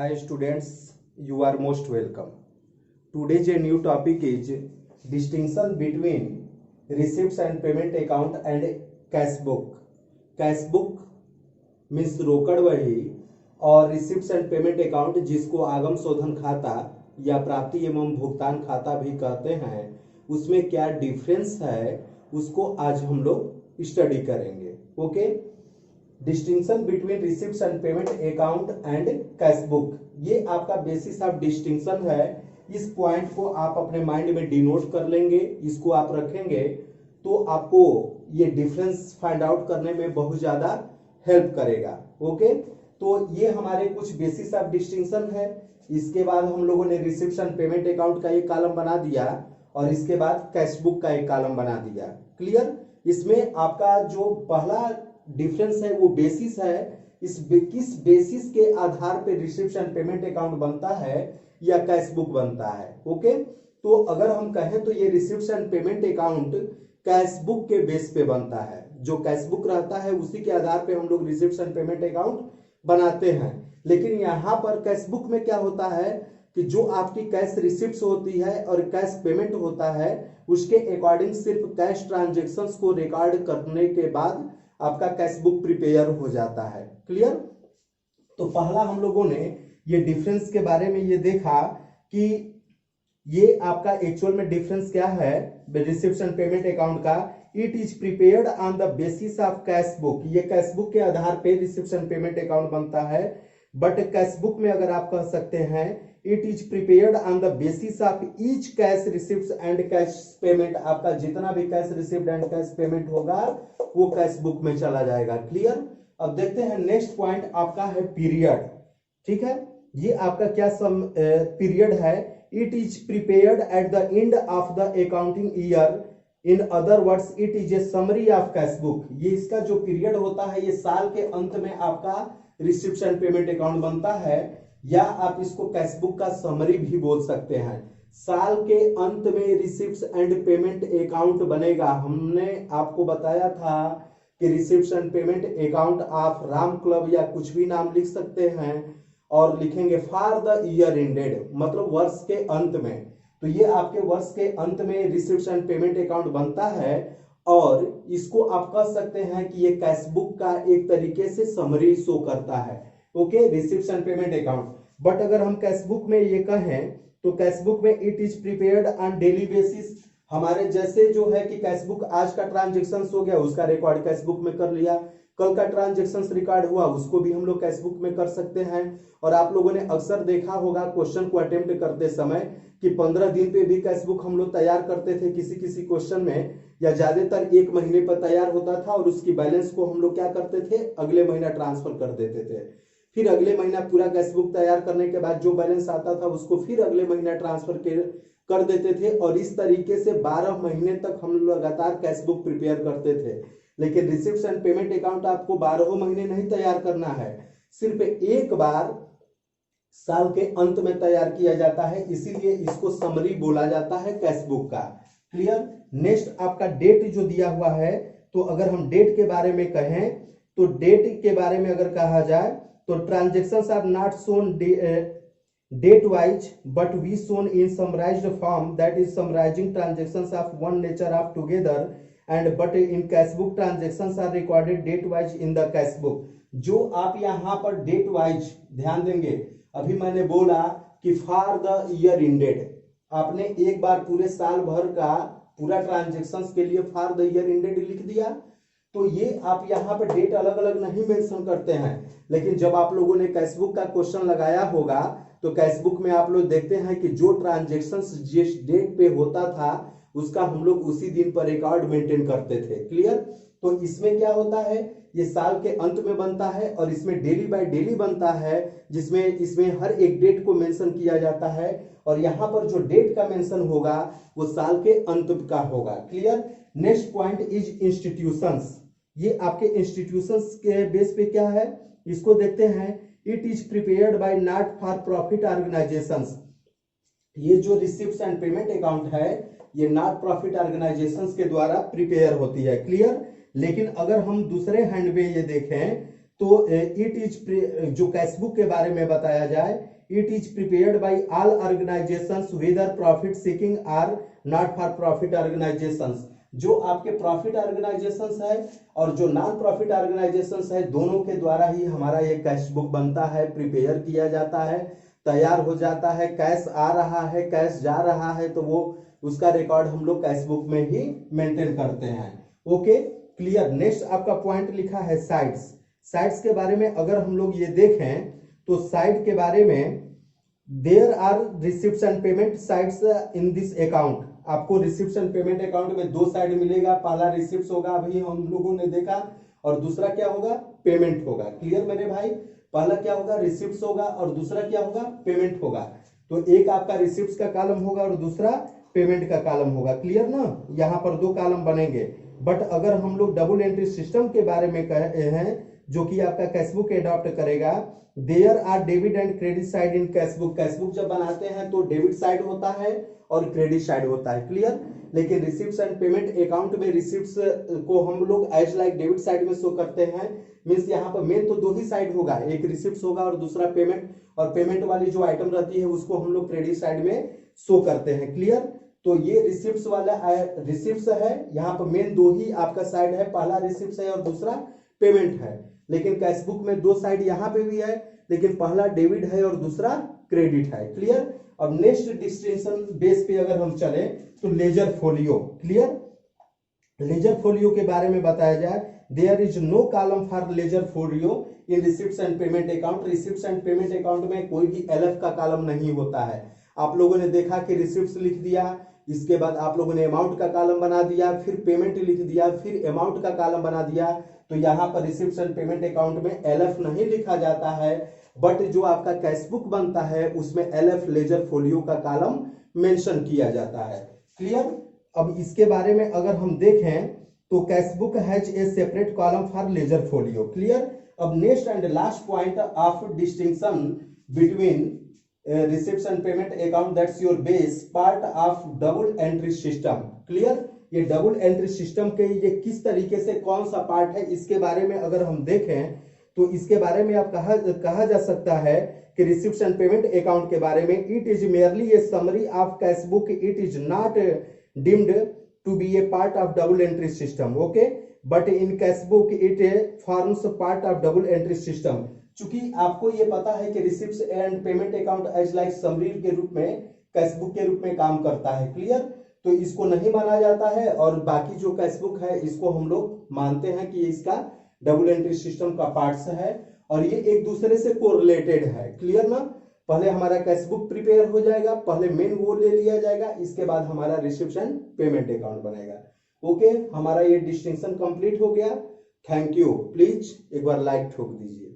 Hi students, you are most welcome. Today's a new topic is distinction between receipts and payment account and cash book. Cash book means रोकड़ वही और receipts and payment account जिसको आगम शोधन खाता या प्राप्ति एवं भुगतान खाता भी कहते हैं, उसमें क्या डिफरेंस है उसको आज हम लोग स्टडी करेंगे. Okay, distinction between receipts and payment account and cash book, ये आपका बेसिस ऑफ डिस्टिंक्शन है. इस पॉइंट को आप अपने माइंड में डिनोट कर लेंगे, इसको आप रखेंगे तो आपको ये डिफरेंस फाइंड आउट करने में बहुत ज्यादा हेल्प करेगा. ओके, तो ये हमारे कुछ बेसिस ऑफ डिस्टिंक्शन है. इसके बाद हम लोगों ने रिसिप्ट्स एंड पेमेंट अकाउंट का एक कॉलम बना दिया और इसके बाद कैश बुक का एक कॉलम बना दिया. क्लियर? इसमें आपका जो पहला डिफरेंस है वो बेसिस है. किस बेसिस के आधार पे रिसिप्ट्स एंड पेमेंट अकाउंट बनता है या कैश बुक बनता है. ओके, तो अगर हम कहें तो ये receipts and payment account cash book के बेस पे बनता है. जो कैश बुक रहता है उसी के आधार पे हम लोग रिसिप्ट्स एंड पेमेंट अकाउंट बनाते हैं. लेकिन यहाँ पर कैश बुक में क्या होता है कि जो आपकी कैश रिसिप्ट्स होती है और कैश पेमेंट होता है उसके अकॉर्डिंग सिर्फ कैश ट्रांजेक्शन्स को रिकॉर्ड करने के बाद आपका कैश बुक प्रिपेयर हो जाता है. क्लियर? तो पहला हम लोगों ने ये डिफरेंस के बारे में ये देखा कि ये आपका एक्चुअल में डिफरेंस क्या है रिसिप्ट्स एंड पेमेंट अकाउंट का. It is prepared on the basis of cash book. ये कैश बुक के आधार पे रिसिप्ट्स एंड पेमेंट अकाउंट बनता है. बट कैश बुक में अगर आप कह सकते हैं it is prepared on the basis of each cash receipts and cash payment. आपका जितना भी cash receipt and cash payment होगा वो कैश बुक में चला जाएगा. क्लियर? अब देखते हैं नेक्स्ट पॉइंट आपका है पीरियड. ठीक है, ये आपका क्या पीरियड है. It is prepared at the end of the accounting year. In other words it is a summary of cash book. ये इसका जो पीरियड होता है ये साल के अंत में आपका रिसिप्ट्स एंड पेमेंट अकाउंट बनता है, या आप इसको कैश बुक का समरी भी बोल सकते हैं. साल के अंत में रिसिप्ट्स एंड पेमेंट अकाउंट बनेगा. हमने आपको बताया था कि receipts and payment account of Ram club या कुछ भी नाम लिख सकते हैं और लिखेंगे फॉर द ईयर एंडेड, मतलब वर्ष के अंत में. तो ये आपके वर्ष के अंत में रिसिप्ट्स एंड पेमेंट अकाउंट बनता है और इसको आप कह सकते हैं कि ये कैश बुक का एक तरीके से समरी शो करता है. Okay, receipts and payment account. But अगर हम कैश बुक में ये कहें तो कैश बुक में it is prepared on daily basis. हमारे जैसे जो है कि कैश बुक आज का ट्रांजेक्शन हो गया उसका रिकॉर्ड कैश बुक में कर लिया, कल का ट्रांजेक्शन रिकॉर्ड हुआ उसको भी हम लोग कैश बुक में कर सकते हैं. और आप लोगों ने अक्सर देखा होगा क्वेश्चन को अटेम्प्ट करते समय कि 15 दिन पे भी कैश बुक हम लोग तैयार करते थे किसी किसी क्वेश्चन में, या ज्यादातर 1 महीने पर तैयार होता था और उसकी बैलेंस को हम लोग क्या करते थे अगले महीना ट्रांसफर कर देते थे. फिर अगले महीना पूरा कैश बुक तैयार करने के बाद जो बैलेंस आता था उसको फिर अगले महीना ट्रांसफर कर देते थे और इस तरीके से 12 महीने तक हम लोग लगातार कैश बुक प्रिपेयर करते थे. लेकिन रिसिप्ट्स एंड पेमेंट अकाउंट आपको 12 महीने नहीं तैयार करना है, सिर्फ एक बार साल के अंत में तैयार किया जाता है, इसीलिए इसको समरी बोला जाता है कैश बुक का. क्लियर? नेक्स्ट आपका डेट जो दिया हुआ है, तो अगर हम डेट के बारे में कहें तो डेट के बारे में अगर कहा जाए तो transactions are not shown date wise but we shown in summarised form, that is summarising transactions of one nature of together and but in cash book transactions are recorded date wise in the cash book. जो आप यहाँ पर date wise ध्यान देंगे, अभी मैंने बोला कि फॉर द ईयर एंडेड, आपने एक बार पूरे साल भर का पूरा ट्रांजेक्शंस के लिए फॉर द ईयर एंडेड लिख दिया, तो ये आप यहाँ पर डेट अलग अलग नहीं मेंशन करते हैं. लेकिन जब आप लोगों ने कैश बुक का क्वेश्चन लगाया होगा तो कैश बुक में आप लोग देखते हैं कि जो ट्रांजेक्शंस जिस डेट पे होता था उसका हम लोग उसी दिन पर रिकॉर्ड मेंटेन करते थे. क्लियर? तो इसमें क्या होता है, ये साल के अंत में बनता है और इसमें डेली बाय डेली बनता है, जिसमें इसमें हर एक डेट को मेंशन किया जाता है और यहाँ पर जो डेट का मेंशन होगा वो साल के अंत का होगा. Clear? Next point is institutions. ये आपके इंस्टीट्यूशंस के बेस पे क्या है इसको देखते हैं. It is prepared bye not for profit organisations. ये जो रिसिप्ट्स एंड पेमेंट अकाउंट है ये नॉट प्रॉफिट ऑर्गेनाइजेशंस के द्वारा प्रिपेयर होती है. क्लियर? लेकिन अगर हम दूसरे हैंड में ये देखें तो इट इज जो कैशबुक के बारे में बताया जाए, it is prepared by all organisations whether profit seeking or not for profit organisations. जो आपके प्रॉफिट ऑर्गेनाइजेशंस है और जो नॉन प्रॉफिट ऑर्गेनाइजेशंस है, दोनों के द्वारा ही हमारा ये कैशबुक बनता है, प्रिपेयर किया जाता है, तैयार हो जाता है। कैश आ रहा है, कैश जा रहा है, तो वो उसका रिकॉर्ड हम लोग कैशबुक में ही मेंटेन करते हैं। Okay, clear. नेक्स्ट आपका पॉइंट लिखा है साइट्स। साइट्स के बारे में अगर हम लोग ये देखें तो साइट के बारे में there are receipts and payment sides in this account. आपको रिसिप्ट्स एंड पेमेंट अकाउंट में दो साइड मिलेगा। पहला रिसिप्ट्स होगा, अभी हम लोगों ने देखा, और दूसरा क्या होगा, पेमेंट होगा। क्लियर मेरे भाई, पहला क्या होगा, रिसिप्ट्स होगा, और दूसरा क्या होगा, पेमेंट होगा। तो एक आपका रिसिप्ट्स का कॉलम होगा और दूसरा पेमेंट का कॉलम होगा। क्लियर ना, यहाँ पर दो कॉलम बनेंगे। बट अगर हम लोग डबल एंट्री सिस्टम के बारे में कहे हैं, जो कि आपका कैशबुक एडॉप्ट करेगा, there are debit and credit side in cashbook. Cashbook जब बनाते हैं तो डेबिट साइड होता है और क्रेडिट साइड होता है। क्लियर। लेकिन रिसिप्ट्स एंड पेमेंट अकाउंट में रिसिप्ट्स को हम लोग एज लाइक डेबिट साइड में शो करते हैं। मींस यहाँ पर मेन तो दो ही साइड होगा, एक रिसिप्ट्स होगा और दूसरा पेमेंट, और पेमेंट वाली जो आइटम रहती है उसको हम लोग क्रेडिट साइड में शो करते हैं। क्लियर। तो ये रिसिप्ट्स वाला रिसिप्ट्स है, यहाँ पर मेन दो ही आपका साइड है, पहला रिसिप्ट्स है और दूसरा पेमेंट है। लेकिन कैशबुक में दो साइड यहाँ पे भी है, लेकिन पहला डेबिट है और दूसरा क्रेडिट है। क्लियर। अब नेक्स्ट डिस्टिंक्शन बेस पे अगर हम चले तो ledger folio. Clear. Ledger folio के बारे में बताया जाए, there is no column for ledger folio in receipts and payment account. Receipts and payment account में कोई भी एलएफ का कॉलम नहीं होता है। आप लोगों ने देखा कि रिसिप्ट्स लिख दिया, इसके बाद आप लोगों ने अमाउंट का कॉलम बना दिया, फिर पेमेंट लिख दिया, फिर अमाउंट का कॉलम बना दिया। तो यहाँ पर रिसिप्ट्स एंड पेमेंट अकाउंट में एलएफ नहीं लिखा जाता है, बट जो आपका कैशबुक बनता है उसमें एलएफ लेजर फोलियो का कॉलम मेंशन किया जाता है। क्लियर। अब इसके बारे में अगर हम देखें तो cashbook has a separate column for ledger folio. Clear. अब next and last point of distinction between receipts and payment account, that's your base part of double entry system. Clear. ये डबल एंट्री सिस्टम के ये किस तरीके से कौन सा part है, इसके बारे में अगर हम देखें तो इसके बारे में आप कहा जा सकता है कि रिसिप्ट्स एंड पेमेंट अकाउंट के बारे में, it is merely a summary of cashbook, it is not deemed to be a part of double entry system. Okay, but in cashbook it forms part of double entry system. चूंकि आपको ये पता है कि receipts and payment account as like summary के रूप में, cashbook के रूप में काम करता है। क्लियर। तो इसको नहीं माना जाता है, और बाकी जो कैशबुक है इसको हम लोग मानते हैं कि इसका डबल एंट्री सिस्टम का पार्ट्स है, और ये एक दूसरे से कोरिलेटेड है। क्लियर ना। पहले हमारा कैशबुक प्रिपेयर हो जाएगा, पहले मेन वो ले लिया जाएगा, इसके बाद हमारा रिसिप्ट्स एंड पेमेंट अकाउंट बनेगा। ओके, हमारा ये डिस्टिंक्शन कंप्लीट हो गया। Thank you. प्लीज एक बार लाइक ठोक दीजिए।